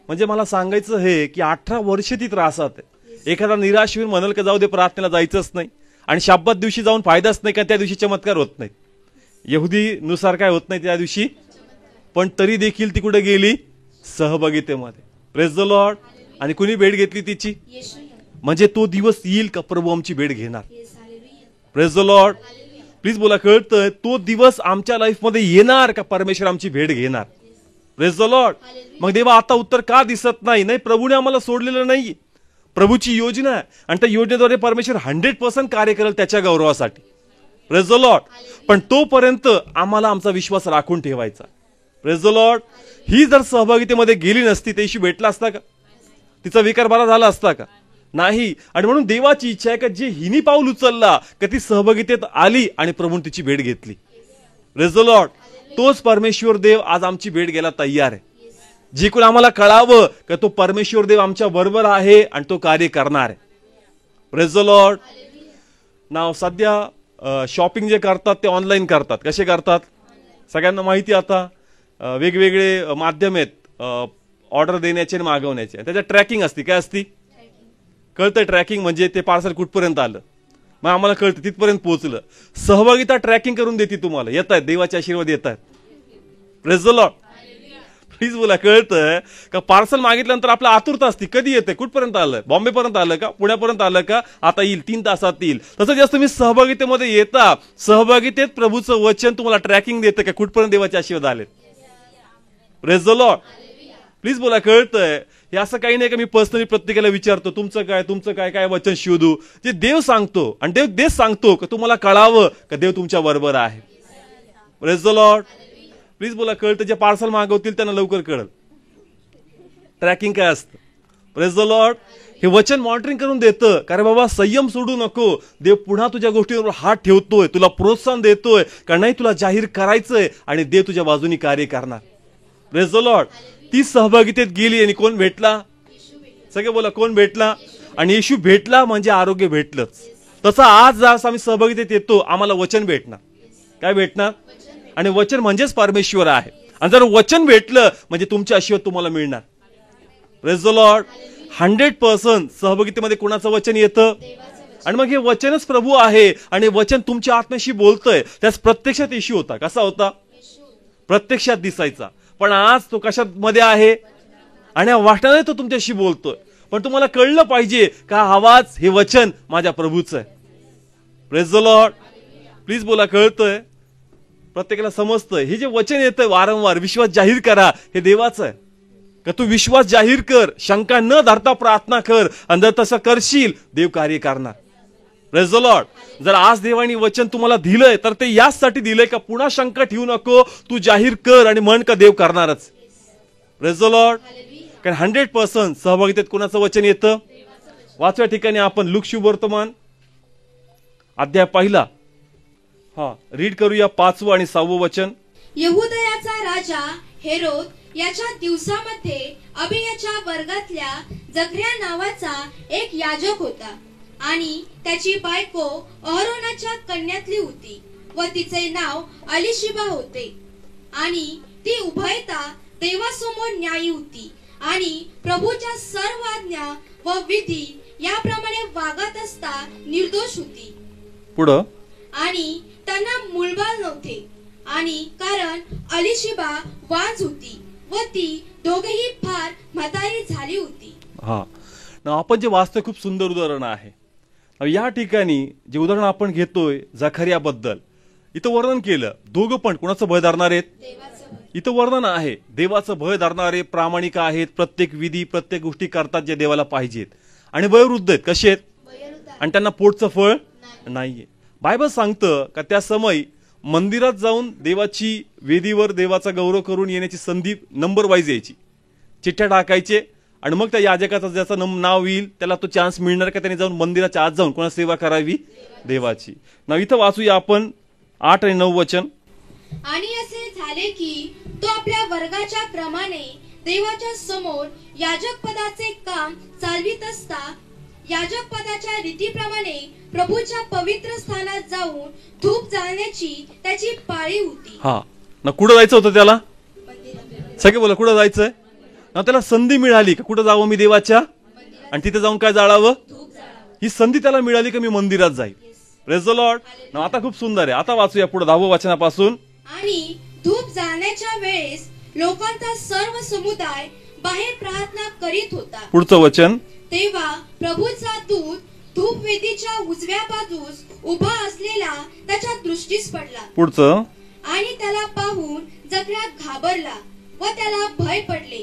म्हणजे मला सांगायचं हे की 18 वर्ष ती त्रासात आहे. एखादा निराश होऊन म्हणाल का जाऊ दे, प्रार्थनेला जायचंच नाही आणि शब्दात दिवशी जाऊन फायदाच नाही का, त्या दिवशी चमत्कार होत नाही. यहुदी नुसार काय होत नाही त्या दिवशी, पण तरी देखील ती कुठे गेली? सहभागितेमध्ये. Praise the Lord. आणि कुणी भेट घेतली तिची? म्हणजे तो दिवस येईल का प्रभू आमची भेट घेणार? Praise the Lord. प्लीज बोला, कळतंय? तो दिवस आमच्या लाईफ मध्ये येणार का परमेश्वर आमची भेट घेणार? Praise the Lord. मग देवा आता उत्तर का दिसत नाही? नाही, प्रभूने आम्हाला सोडलेलं नाही. प्रभूची योजना आहे आणि त्या योजनेद्वारे परमेश्वर 100% कार्य करेल त्याच्या गौरवासाठी. Praise the Lord. पण तोपर्यंत आम्हाला आमचा विश्वास राखून ठेवायचा. Praise the Lord. ही जर सहभागितेमध्ये गेली नसती तर येशू भेटला असता का? तिचा विकार बरा झाला असता का? नाही. आणि म्हणून देवाची इच्छा आहे का जे हिनी पाऊल उचलला का ती सहभागितेत आली आणि प्रभूने तिची भेट घेतली. Praise the Lord. तोच परमेश्वर देव आज आमची भेट घ्यायला तयार आहे. जे कोण आम्हाला कळावं का तो परमेश्वर देव आमच्या बरोबर आहे आणि तो कार्य करणार आहे. Praise the Lord. नाव सध्या शॉपिंग जे करतात ते ऑनलाईन करतात. कसे करतात? सगळ्यांना माहिती. आता वेगवेगळे माध्यम आहेत ऑर्डर देण्याचे आणि मागवण्याचे. त्याच्यात ट्रॅकिंग असते. काय असती? कळतंय? ट्रॅकिंग म्हणजे ते पार्सल कुठपर्यंत आलं, मग आम्हाला कळतं तिथपर्यंत पोहोचलं. सहभागिता ट्रॅकिंग करून देते तुम्हाला. येत आहेत, देवाचे आशीर्वाद येत आहेत. Praise the Lord. प्लीज बोला, कळतंय का? पार्सल मागितल्यानंतर आपला आतुरता असते, कधी येते, कुठपर्यंत आलं, बॉम्बे पर्यंत आलं का, पुण्यापर्यंत आलं का, आता येईल 3 तासात येईल. तसं जास्त तुम्ही सहभागितेमध्ये येता, सहभागितेत प्रभूचं वचन तुम्हाला ट्रॅकिंग देतं का कुठपर्यंत देवाचे आशीर्वाद आले. Praise the Lord. प्लीज बोला, कळतंय? हे असं काही नाही का मी पर्सनली प्रत्येकाला विचारतो तुमचं काय काय वचन शोधू. जे देव सांगतो आणि देव देश सांगतो का तुम्हाला कळावं का देव तुमच्या बरोबर आहे. Praise the Lord. प्लीज बोला, कळतं? जे पार्सल मागवतील त्यांना लवकर कळल ट्रॅकिंग काय असतं. Praise the Lord. हे वचन मॉनिटरिंग करून देतं. कारण बाबा संयम सोडू नको. देव पुन्हा तुझ्या गोष्टीवर हात ठेवतोय, तुला प्रोत्साहन देतोय का नाही तुला जाहीर करायचंय आणि देव तुझ्या बाजूनी कार्य करणार. Praise the Lord. ती सहभागितेत गेली आणि कोण भेटला? सगळे बोला, कोण भेटला? आणि येशू भेटला म्हणजे आरोग्य भेटलंच. तसं आज जर आम्ही सहभागितेत येतो आम्हाला वचन भेटणार. काय भेटणार? आणि वचन म्हणजेच परमेश्वर आहे. आणि जर वचन भेटलं म्हणजे तुमचे आशीर्वाद तुम्हाला मिळणार. Praise the Lord. 100% सहभागितेमध्ये कोणाचं वचन येतं? आणि मग हे वचनच प्रभू आहे आणि वचन तुमच्या आत्म्याशी बोलतंय. त्यास प्रत्यक्षात येशू होता. कसा होता? प्रत्यक्षात दिसायचा. पण आज तो कशात मध्ये आहे? आणि वाटणारे तो तुमच्याशी बोलतोय. पण तुम्हाला कळलं पाहिजे का आवाज हे वचन माझ्या प्रभूचं आहे. Praise the Lord. प्लीज बोला, कळतंय? प्रत्येकाला समजतंय हे जे वचन येतंय वारंवार विश्वास जाहीर करा हे देवाचं आहे का? तू विश्वास जाहीर कर, शंका न धरता प्रार्थना कर आणि जर तसं करशील देव कार्य करणार. Praise the Lord. जर आज देवानी वचन तुम्हाला दिलंय तर ते याचसाठी दिलंय का पुन्हा शंका ठेवू नको, तू जाहीर कर आणि म्हण का देव करणारच. Praise the Lord. कारण 100% सहभागितेत कोणाचं वचन येतं? वाचव्या ठिकाणी आपण लूक शुभवर्तमान अध्याय 1 रीड करूया 5वं आणि 6वं वचन. यहुदयाचा राजा हेरोद याच्या दिवसामध्ये अबियाच्या वर्गातल्या जकर्या नावाचा एक याजक होता आणि त्याची बायको अहरोनाच्या कन्यातली होती व तिचे नाव अलिशिबा होते. आणि ती उभयता देवासमोर न्यायी होती आणि प्रभूच्या सर्व आज्ञा व विधी याप्रमाणे वागत असता निर्दोष होती. पुढं. आणि त्यांना मूलबाळ नव्हते आणि कारण अलिशिबा वांज होती व ती दोघेही फार म्हातारी झाली होती. हा ना, आपण जे वाचतोय खूप सुंदर उदाहरण आहे. या ठिकाणी जे उदाहरण आपण घेतोय जखर्याबद्दल, इथं वर्णन केलं दोघं पण कोणाचं भय धरणार आहेत. इथं वर्णन आहे देवाचं भय धरणारे प्रामाणिक आहेत, प्रत्येक विधी प्रत्येक गोष्टी करतात जे देवाला पाहिजेत, आणि वयोवृद्ध आहेत. कसे आहेत? आणि त्यांना पोटचं फळ नाहीये. बायबल सांगतं का त्या समय मंदिरात जाऊन देवाची वेदीवर देवाचा गौरव करून येण्याची संधी नंबर वाईज यायची, चिठ्ठ्या टाकायचे, आणि मग त्या याजकाचं ज्याचं नाव येईल त्याला तो चान्स मिळणार का त्याने जाऊन मंदिराच्या आत जाऊन कोणा सेवा करावी देवाची. ना इथं वाचूया आपण 8 आणि 9 वचन. आणि असे झाले की तो आपल्या वर्गाच्या क्रमाने देवाच्या समोर याजक पदाचे काम चालवित असता याजक पदाच्या रीतीप्रमाणे प्रभूच्या पवित्र स्थानात जाऊन धूप जाळण्याची त्याची पाळी होती. हा ना, कुठं जायचं होतं त्याला? सगळे बोला कुठं जायचंय ना. त्याला संधी मिळाली का कुठं जावं मी देवाच्या, आणि तिथे जाऊन काय जाळावं, ही संधी त्याला मिळाली का मी मंदिरात जाईल. Praise the Lord. ना आता खूप सुंदर आहे. आता वाचूया पुढे 10व्या वचनापासून. आणि धूप जाळण्याच्या वेळेस लोकांचा सर्व समुदाय बाहेर प्रार्थना करीत होता. पुढचं वचन. तेव्हा प्रभूचा दूत धूपवेदीच्या उजव्या बाजूस उभा असलेला त्याच्या दृष्टीस पडला. पुढचं. आणि त्याला पाहून जखर्या घाबरला व त्याला भय पडले.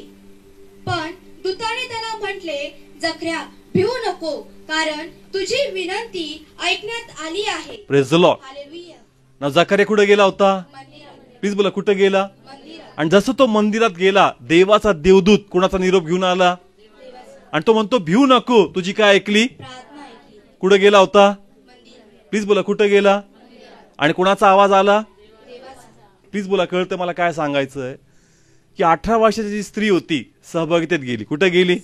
पण दूताने त्याला म्हटले, जखर्या भिवू नको, कारण तुझी विनंती ऐकण्यात आली आहे. Praise the Lord. हालेलुया. ना जकर्या कुठे गेला होता? प्लीज बोला कुठे गेला? आणि जसं तो मंदिरात गेला देवाचा देवदूत कोणाचा निरोप घेऊन आला, आणि तो म्हणतो भिवू नको, तुझी काय ऐकली. कुठे गेला होता? प्लीज बोला कुठे गेला? आणि कोणाचा आवाज आला? प्लीज बोला कळतं मला काय सांगायचंय की 18 वर्षाची जी स्त्री होती सहभागितेत गेली. कुठे गेली?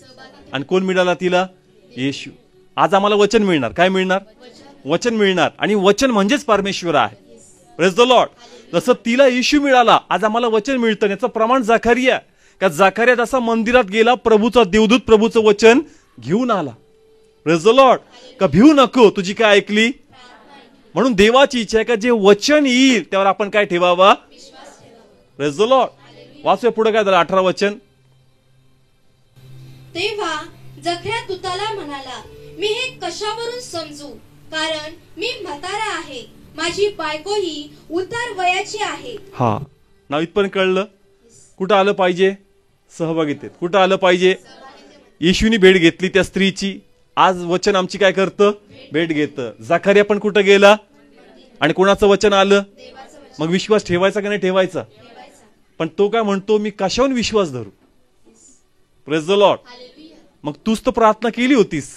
आणि कोण मिळाला तिला? येशू. आज आम्हाला वचन मिळणार. काय मिळणार? वचन मिळणार. आणि वचन म्हणजेच परमेश्वर आहे. Praise the Lord. जसं तिला येशू मिळाला आज आम्हाला वचन मिळतं. याचं प्रमाण जकर्या, का जकर्या जसा मंदिरात गेला प्रभूचा देवदूत प्रभूचं वचन घेऊन आला. Praise the Lord. का भिवू नको, तुझी काय ऐकली. म्हणून देवाची इच्छा आहे का जे वचन येईल त्यावर आपण काय ठेवावा. Praise the Lord. वाचूया पुढे काय झालं 18 वचन. तेव्हा जखर्या दूताला म्हणाला, मी हे कशावरून समजू, कारण मी म्हातारा आहे, माझी बायको ही उतार वयाची आहे. हा नाव इथपर्यंत कळलं. कुठं आलं पाहिजे? सहभागितेत. कुठं आलं पाहिजे? येशूनी भेट घेतली त्या स्त्रीची. आज वचन आमची काय करतं? भेट घेतं. जकर्या पण कुठं गेला आणि कोणाचं वचन आलं? मग विश्वास ठेवायचा का नाही ठेवायचा? पण तो काय म्हणतो, मी कशावर विश्वास धरू. Praise the Lord. मग तूच तर प्रार्थना केली होतीस.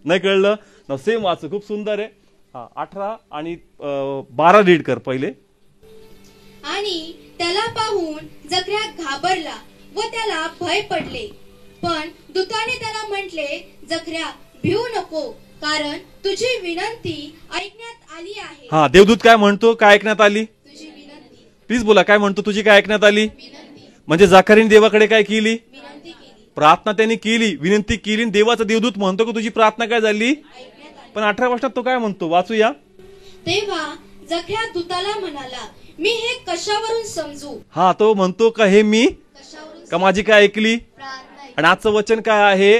नाही कळलं ना. सेम वाच, खूप सुंदर आहे. 18 आणि 12 रीड कर पहिले. आणि त्याला पाहून जकर्या घाबरला व त्याला भय पडले. पण दूताने त्याला म्हटले, जकर्या भिवू नको, कारण तुझी विनंती ऐकण्यात आली आहे. हा देवदूत काय म्हणतो? काय ऐकण्यात आली? तुझी विनंती. प्लीज बोला काय म्हणतो? तुझी काय ऐकण्यात आली. म्हणजे जकर्याने देवाकडे काय केली? विनंती केली. प्रार्थना त्यांनी केली, विनंती केली. देवाचा देवदूत म्हणतो की तुझी प्रार्थना काय झाली. पण 18 वर्षात तो काय म्हणतो? वाचूया. तेव्हा जकर्या दूताला म्हणाला, मी हे कशावरून समजू. हा तो म्हणतो का हे मी कशावरून का माझी काय ऐकली. आणि आजचं वचन काय आहे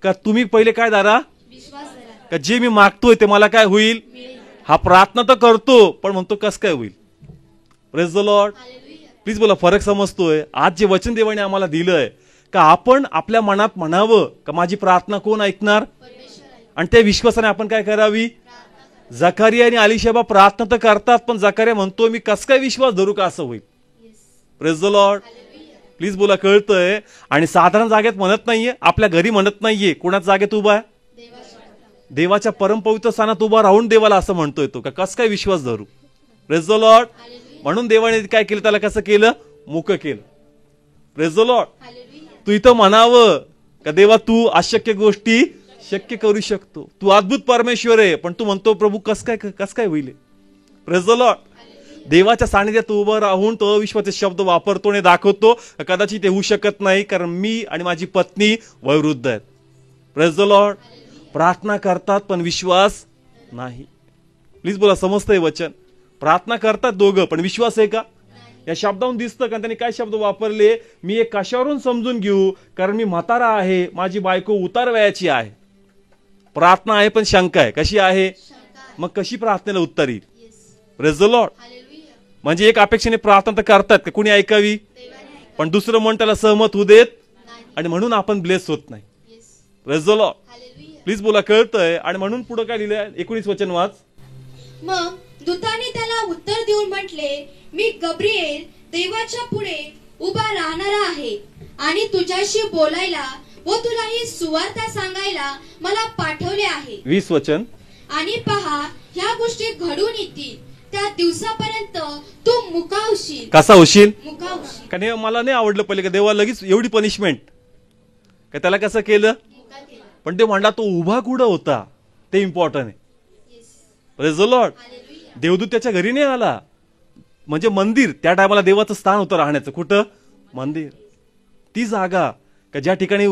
का तुम्ही पहिले काय धरा, विश्वास धरा. का जे मी मागतोय ते मला काय होईल. हा प्रार्थना तर करतो पण म्हणतो कस काय होईल. Praise the Lord. प्लीज बोला फरक समजतोय. आज जे वचन देवाने आम्हाला दिलंय का आपण आपल्या मनात म्हणावं का माझी प्रार्थना कोण ऐकणार, आणि त्या विश्वासाने आपण काय करावी. जकर्या आणि अलिशबा प्रार्थना तर करतात पण जकर्या म्हणतो मी कस काय विश्वास धरू का असं होईल. Praise the Lord. प्लीज बोला कळतंय. आणि साधारण जागेत म्हणत नाहीये, आपल्या घरी म्हणत नाहीये. कोणाच्या जागेत उभा आहे? देवाच्या परमपवित्र स्थानात उभा राहून देवाला असं म्हणतोय तो का कस काय विश्वास धरू. Praise the Lord. म्हणून देवाने काय केलं, त्याला कसं केलं, मुक केलं. Praise the Lord. तू इथं म्हणावं का देवा तू अशक्य गोष्टी शक्य करू शकतो. तू अद्भुत परमेश्वर आहे, पण तू म्हणतो प्रभू कस काय होईल. Praise the Lord. देवाच्या सानिध्यात उभं राहून तो अविश्वासाचे शब्द वापरतो आणि दाखवतो कदाचित ते होऊ शकत नाही कारण मी आणि माझी पत्नी वयोवृद्ध आहेत. Praise the Lord. प्रार्थना करतात पण विश्वास नाही. प्लीज बोला समजतंय वचन. प्रार्थना करतात दोघं, पण विश्वास आहे का? या शब्दावरून दिसतं का त्यांनी काय शब्द वापरले? मी एक कशावरून समजून घेऊ, कारण मी म्हातारा आहे, माझी बायको उतार वयाची आहे. प्रार्थना आहे पण शंका आहे. कशी आहे? मग कशी प्रार्थनेला उत्तर येईल? Praise the Lord. म्हणजे एक अपेक्षेने प्रार्थना तर करतात का कुणी ऐकावी, पण दुसरं मन त्याला सहमत होऊ देत, आणि म्हणून आपण ब्लेस होत नाही. Praise the Lord. प्लीज बोला, कळतंय? आणि म्हणून पुढे काय लिहिलंय? 19 वचन वाच. मग दूताने त्याला उत्तर देऊन म्हटले, मी गब्रिएल देवाच्या पुढे उभा राहणारा आहे आणि तुझ्याशी बोलायला व तुला ही सुवार्ता सांगायला मला पाठवले आहे. 20 वचन. आणि पहा, ह्या गोष्टी घडून येतील, त्या दिवसापर्यंत तू मुकावशील. कसा होशील? मुकावशील. कारण मला नाही आवडलं पहिले का देवा लगेच एवढी पनिशमेंट का? त्याला कसं केलं? पण ते म्हणला तो उभा कुठं होता ते इम्पॉर्टंट आहे. Praise the Lord. देवदूत त्याच्या घरी नाही आला, म्हणजे मंदिर त्या टायमाला देवाचं स्थान होतं राहण्याचं. कुठं? मंदिर. ती जागा का ज्या ठिकाणी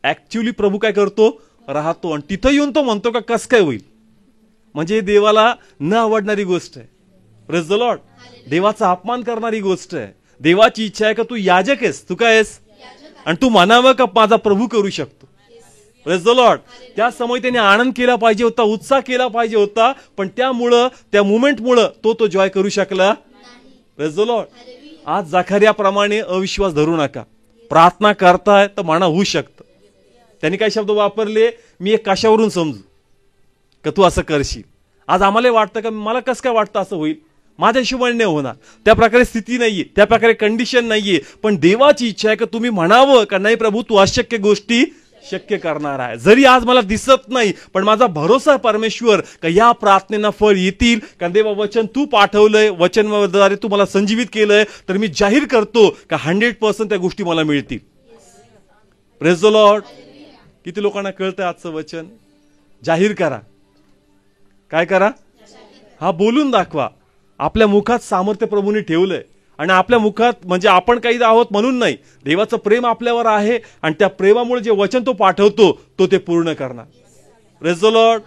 ऍक्च्युअली प्रभू काय करतो? राहतो. आणि तिथं येऊन तो म्हणतो का कस काय होईल? म्हणजे देवाला न आवडणारी गोष्ट आहे. Praise the Lord. देवाचा अपमान करणारी गोष्ट आहे. देवाची इच्छा आहे का तू याजक आहेस, तू काय आहेस, आणि तू म्हणावं का माझा प्रभू करू शकतो. Praise the Lord. त्या समय त्याने आनंद केला पाहिजे होता, उत्साह केला पाहिजे होता, पण त्यामुळं त्या मुमेंटमुळं तो जॉय करू शकला. Praise the Lord. आज जखर्याप्रमाणे अविश्वास धरू नका. प्रार्थना करताय तर म्हणा होऊ शकतं. त्यांनी काय शब्द वापरले? मी एक कशावरून समजू का तू असं करशील? आज आम्हाला वाटतं का मला कसं काय वाटतं असं होईल, माझ्या हिशोबाने नाही होणार. त्या प्रकारे स्थिती नाहीये, त्या प्रकारे कंडिशन नाहीये, पण देवाची इच्छा आहे का तुम्ही म्हणावं का नाही प्रभू तू अशक्य गोष्टी शक्य करणार आहे. जरी आज मला दिसत नाही, पण माझा भरोसा परमेश्वर का या प्रार्थनेना फळ येतील. कारण देवा वचन तू पाठवलंय, वचनद्वारे तू मला संजीवित केलंय, तर मी जाहीर करतो का 100% त्या गोष्टी मला मिळतील. Praise the Lord. किती लोकांना कळतंय आजचं वचन? जाहीर करा. काय करा? हा, बोलून दाखवा. आपल्या मुखात सामर्थ्य प्रभूने ठेवलंय, आणि आपल्या मुखात म्हणजे आपण काही आहोत म्हणून नाही, देवाचं प्रेम आपल्यावर आहे, आणि त्या प्रेमामुळे जे वचन तो पाठवतो तो ते पूर्ण करणार. Praise the Lord.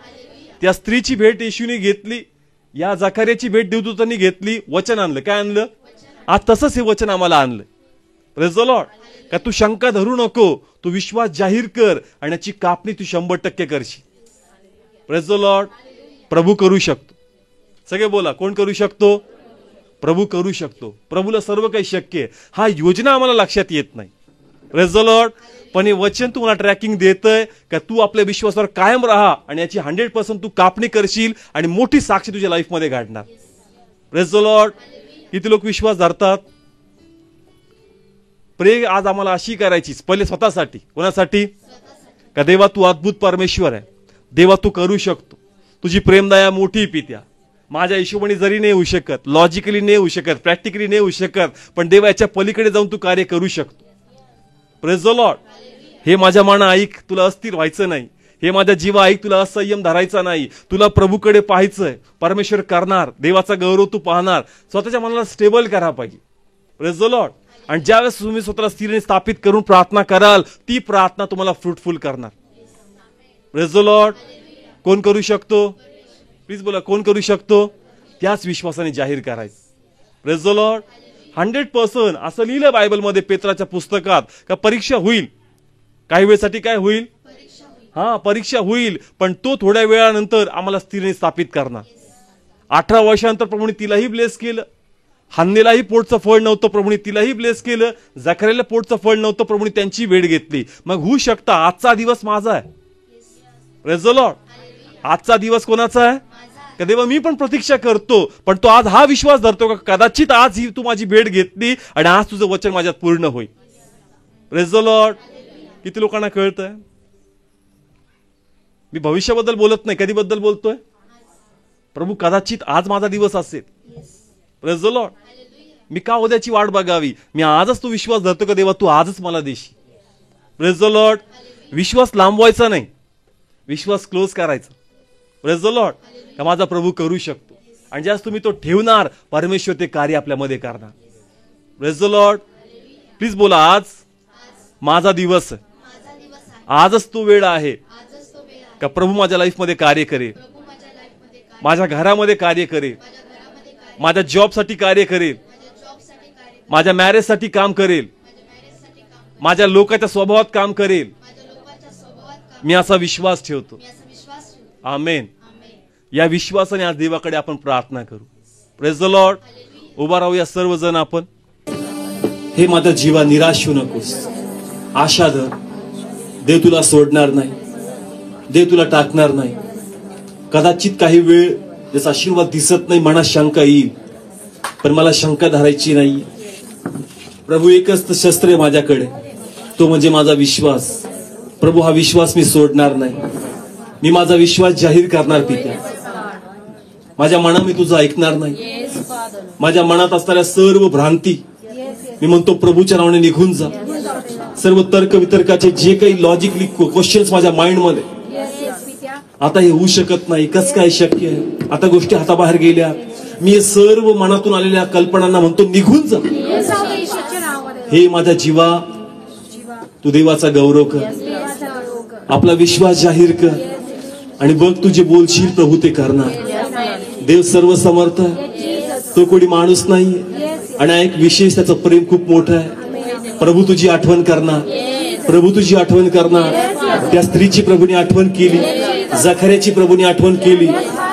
त्या स्त्रीची भेट येशूने घेतली, या जकर्याची भेट देवदूतांनी घेतली, वचन आणलं. काय आणलं? आज तसंच हे वचन आम्हाला आणलं. Praise the Lord. का तू शंका धरू नको, तू विश्वास जाहीर कर, आणि याची कापणी तू 100% करशील. Praise the Lord. प्रभू करू शकतो. सगळे बोला, कोण करू शकतो? प्रभू करू शकतो. प्रभूला सर्व काही शक्य आहे. हा योजना आम्हाला लक्षात येत नाही. Praise the Lord. पण हे वचन तुम्हाला ट्रॅकिंग देतंय का तू आपल्या विश्वासावर कायम राहा, आणि याची 100% तू कापणी करशील, आणि मोठी साक्षी तुझ्या लाईफमध्ये घडणार. Praise the Lord. किती लोक विश्वास धरतात? प्रे आज आम्हाला अशी करायचीच, पहिले स्वतःसाठी. कोणासाठी? का देवा तू अद्भुत परमेश्वर आहे, देवा तू करू शकतो, तुझी प्रेमदया मोठी पित्या. माझ्या हिशोबाने जरी नाही होऊ शकत, लॉजिकली नाही होऊ शकत, प्रॅक्टिकली नाही होऊ शकत, पण देवा याच्या पलीकडे जाऊन तू कार्य करू शकतो. Praise the Lord. हे माझ्या मना ऐक, तुला अस्थिर व्हायचं नाही. हे माझ्या जीवा ऐक, तुला असंयम धरायचा नाही. तुला प्रभूकडे पाहायचंय, परमेश्वर करणार, देवाचा गौरव तू पाहणार. स्वतःच्या मनाला स्टेबल करा पाहिजे. Praise the Lord. आणि ज्यावेळेस तुम्ही स्वतःला स्थिर स्थापित करून प्रार्थना कराल, ती प्रार्थना तुम्हाला फ्रुटफुल करणार. Praise the Lord. कोण करू शकतो? प्लीज बोला, कोण करू शकतो? त्याच विश्वासाने जाहीर करायचं. Praise the Lord. 100% असं लिहिलं बायबलमध्ये, पेत्राच्या पुस्तकात, का परीक्षा होईल. काही वेळेसाठी काय होईल? हा, परीक्षा होईल, पण तो थोड्या वेळानंतर आम्हाला स्थिर स्थापित करणार. 18 वर्षानंतर प्रभूने तिलाही ब्लेस केलं. हन्नेलाही पोटचं फळ नव्हतं, प्रभूने तिलाही ब्लेस केलं. जकर्याला पोटचं फळ नव्हतं, प्रभूने त्यांची भेट घेतली. मग होऊ शकतं आजचा दिवस माझा आहे. Praise the Lord. आजचा दिवस कोणाचा आहे? का देवा मी पण प्रतीक्षा करतो, पण तो आज हा विश्वास धरतो का कदाचित आज ही तू माझी भेट घेतली, आणि आज तुझं वचन माझ्यात पूर्ण होईल. Praise the Lord. किती लोकांना कळतंय? मी भविष्याबद्दल बोलत नाही, कधीबद्दल बोलतोय? प्रभू कदाचित आज माझा दिवस असेल. Praise the Lord. मी का उद्याची वाट बघावी? मी आजच तो विश्वास धरतो का देवा तू आजच मला देशील. Praise the Lord. विश्वास लांबवायचा नाही, विश्वास क्लोज करायचा. Praise the Lord. का माझा प्रभू करू शकतो, आणि ज्यास तुम्ही तो ठेवणार, परमेश्वर ते कार्य आपल्यामध्ये करणार. Praise the Lord. प्लीज बोला, आज माझा दिवस आहे. आजच तो वेळ आहे का प्रभू माझ्या लाईफ मध्ये कार्य करे, माझ्या घरामध्ये कार्य करे, माझ्या जॉबसाठी कार्य करेल, माझ्या मॅरेजसाठी काम करेल, माझ्या लोकांच्या स्वभावात काम करेल. मी असा विश्वास ठेवतो. आमेन. या विश्वासाने आज देवाकडे आपण प्रार्थना करू. Praise the Lord. उभा राहूया सर्वजण आपण. हे माझा जीवा निराश होऊ नकोस, आशा धर. देव तुला सोडणार नाही, देव तुला टाकणार नाही. कदाचित काही वेळ जसा आशीर्वाद दिसत नाही, मनात शंका येईल, पण मला शंका धरायची नाही. प्रभू एकच तर शस्त्र आहे माझ्याकडे, तो म्हणजे माझा विश्वास. प्रभू हा विश्वास मी सोडणार नाही. मी माझा विश्वास जाहीर करणार पित्या. माझ्या मना मी तुझं ऐकणार नाही. माझ्या मनात असणाऱ्या सर्व भ्रांती मी म्हणतो प्रभूच्या नावाने निघून जा. सर्व तर्क वितर्काचे जे काही लॉजिकली क्वेश्चन्स माझ्या माइंड मध्ये, आता हे होऊ शकत नाही, कसं काय शक्य आहे, आता गोष्टी हाताबाहेर गेल्या, मी सर्व मनातून आलेल्या कल्पनांना म्हणतो निघून जा. हे माझ्या जीवा तू देवाचा गौरव कर, आपला विश्वास जाहीर कर आणि बघ तू जे बोलशील प्रभू ते करणार. देव सर्व समर्थ आहे, तो कोणी माणूस नाहीये. आणि एक विशेष त्याचं प्रेम खूप मोठं आहे. प्रभू तुझी आठवण करणार, प्रभू तुझी आठवण करणार. त्या स्त्रीची प्रभूने आठवण केली, जखऱ्याची प्रभूने आठवण केली,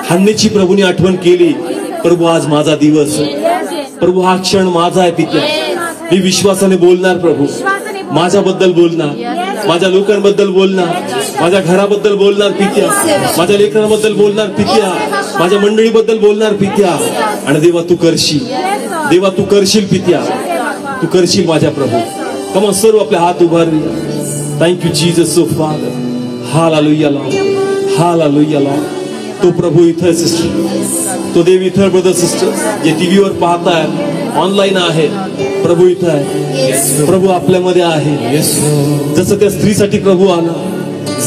हन्नेची प्रभूने आठवण केली. प्रभू आज माझा दिवस, प्रभू हा क्षण माझा आहे पित्या. मी विश्वासाने बोलणार प्रभू, माझ्याबद्दल बोलणार, माझ्या लोकांबद्दल बोलणार, माझ्या घराबद्दल बोलणार पित्या, माझ्या लेकरांबद्दल बोलणार पित्या, माझ्या मंडळीबद्दल बोलणार पित्या. आणि देवा तू करशील, देवा तू करशील पित्या, तू करशील माझ्या प्रभू. कमा सर्व आपले हात उभारूया. Thank you Jesus so father. Hallelujah Lord, hallelujah Lord. तो प्रभू इथं सिस्टर, तो देव इथं ब्रदर सिस्टर जे टीव्हीवर पाहताय, ऑनलाईन आहे, प्रभू इथं आहे, प्रभू आपल्यामध्ये आहे. जसं त्या स्त्रीसाठी प्रभू आला,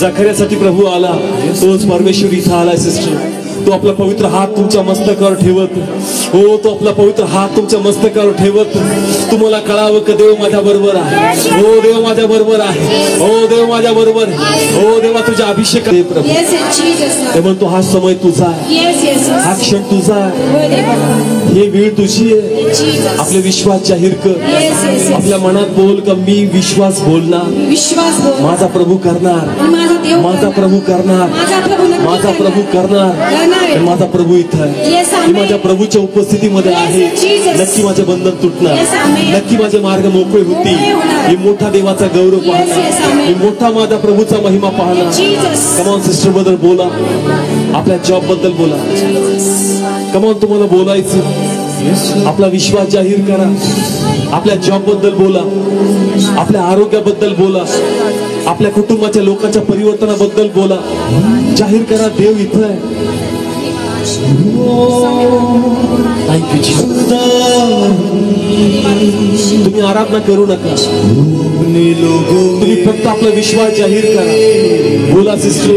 जखऱ्यासाठी प्रभू आला, तोच परमेश्वर इथं आलाय सिस्टर. तो आपला पवित्र हात तुमच्या मस्तकावर ठेवत, हो तो आपला पवित्र हात तुमच्या मस्तकावर ठेवत तुम्हाला कळावं की देव माझ्या बरोबर आहे. हो देव माझ्या बरोबर आहे, हो देव माझ्या बरोबर आहे, हो देवा तुझ्या अभिषेक आहे प्रभू. ते म्हणतो हा समय तुझा आहे, हा क्षण तुझा आहे, ही वेळ तुझी आहे. आपले विश्वास जाहीर कर, आपल्या मनात बोल का मी विश्वास बोलणार, माझा प्रभू करणार, माझा प्रभू करणार, माझा प्रभू करणार. माझा प्रभू इथं आहे, मी माझ्या प्रभूच्या उपस्थितीमध्ये आहे. नक्की माझे बंधन तुटणार, नक्की माझे मार्ग मोकळे होतील. मी मोठा देवाचा गौरव पाहणार, मी मोठा माझा प्रभूचा महिमा पाहणार. कमॉन सिस्टर बद्दल बोला, आपल्या जॉब बद्दल बोला. कमॉन तुम्हाला बोलायचं, आपला विश्वास जाहीर करा. आपल्या जॉब बद्दल बोला, आपल्या आरोग्याबद्दल बोला, आपल्या कुटुंबाच्या लोकांच्या परिवर्तनाबद्दल बोला. जाहीर करा देव इथं आहे. तुम्ही आराधना करू नका, तुम्ही फक्त आपला विश्वास जाहीर करा. बोला सिस्टर,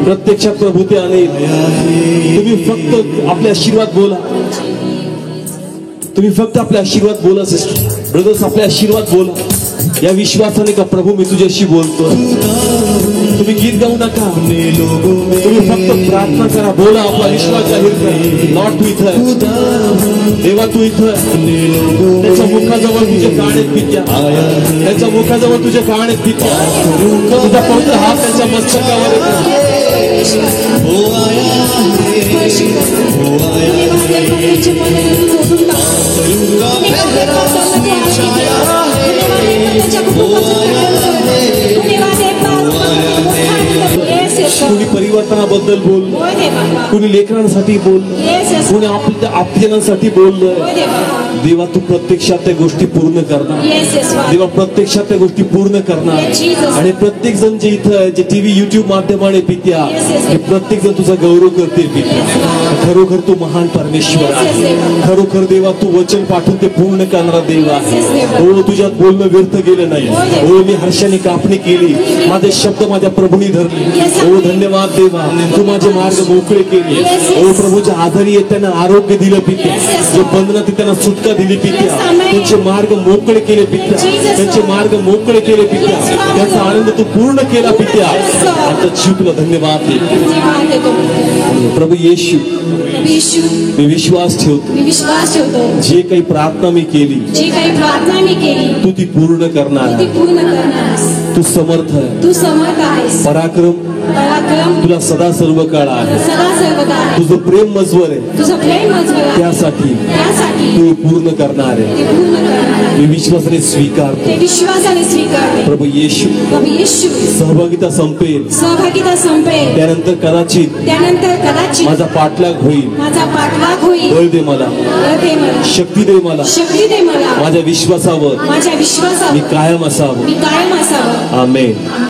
प्रत्यक्षात प्रभू ते आणेल. तुम्ही फक्त आपले आशीर्वाद बोला, तुम्ही फक्त आपले आशीर्वाद बोला सिस्टर. ब्रदर्स आपले आशीर्वाद बोला या विश्वासाने का प्रभू मी तुझ्याशी बोलतो. तुम्ही गीत गाऊ नका, तुम्ही फक्त प्रार्थना करा, बोला, आपला विश्वास जाहीर करा. लॉर्ड तू इथं आहे, देवा तू इथं आहे. त्याच्या मुखाजवळ तुझे कान आहेत पित्या, त्याच्या मुखाजवळ तुझे कान आहेत पित्या. तुझा पवित्र हात त्याच्या मस्तकावर कुणी परिवर्तनाबद्दल बोल, कुणी लेकरांसाठी बोल, कुणी आपल्या आपजनांसाठी बोललं. देवा तू प्रत्यक्षात त्या गोष्टी पूर्ण करणार, देवा प्रत्यक्षात त्या गोष्टी पूर्ण करणार. आणि प्रत्येक जण जे इथं जे टीव्ही युट्यूब माध्यमाने पित्या, प्रत्येक जण तुझा गौरव करतील पित्या. खरोखर तू महान परमेश्वर आहे, खरोखर देवा तू वचन पाठवून ते पूर्ण करणारा देव आहे. हो तुझ्यात बोलणं व्यर्थ गेलं नाही. हो मी हर्षाने कापणी केली, माझे शब्द माझ्या प्रभूने धरले. हो धन्यवाद देवा, तू माझे मार्ग मोकळे केले. हो प्रभूच्या आधारी त्यांना आरोग्य दिलं पिते, जो बंधनात त्यांना सुटका सुटका दिली पित्या, त्यांचे मार्ग मोकळे केले पित्या, त्यांचे मार्ग मोकळे केले पित्या, त्यांचा आनंद तू पूर्ण केला पित्या. आता जीव तुला धन्यवाद दे प्रभू येशू. मी विश्वास ठेवतो जे काही प्रार्थना मी केली तू ती पूर्ण करणार. तू समर्थ आहेस. पराक्रम तुला सदा सर्व काळ आहे. तुझं प्रेम मजवर आहे, त्यासाठी तू पूर्ण करणार आहे. मी विश्वासाने स्वीकारतो प्रभू येशू. सहभागिता संपेल, त्यानंतर कदाचित माझा पाठलाग होईल. बळ दे मला, शक्ती दे मला, माझ्या विश्वासावर मी कायम असावं. आमेन.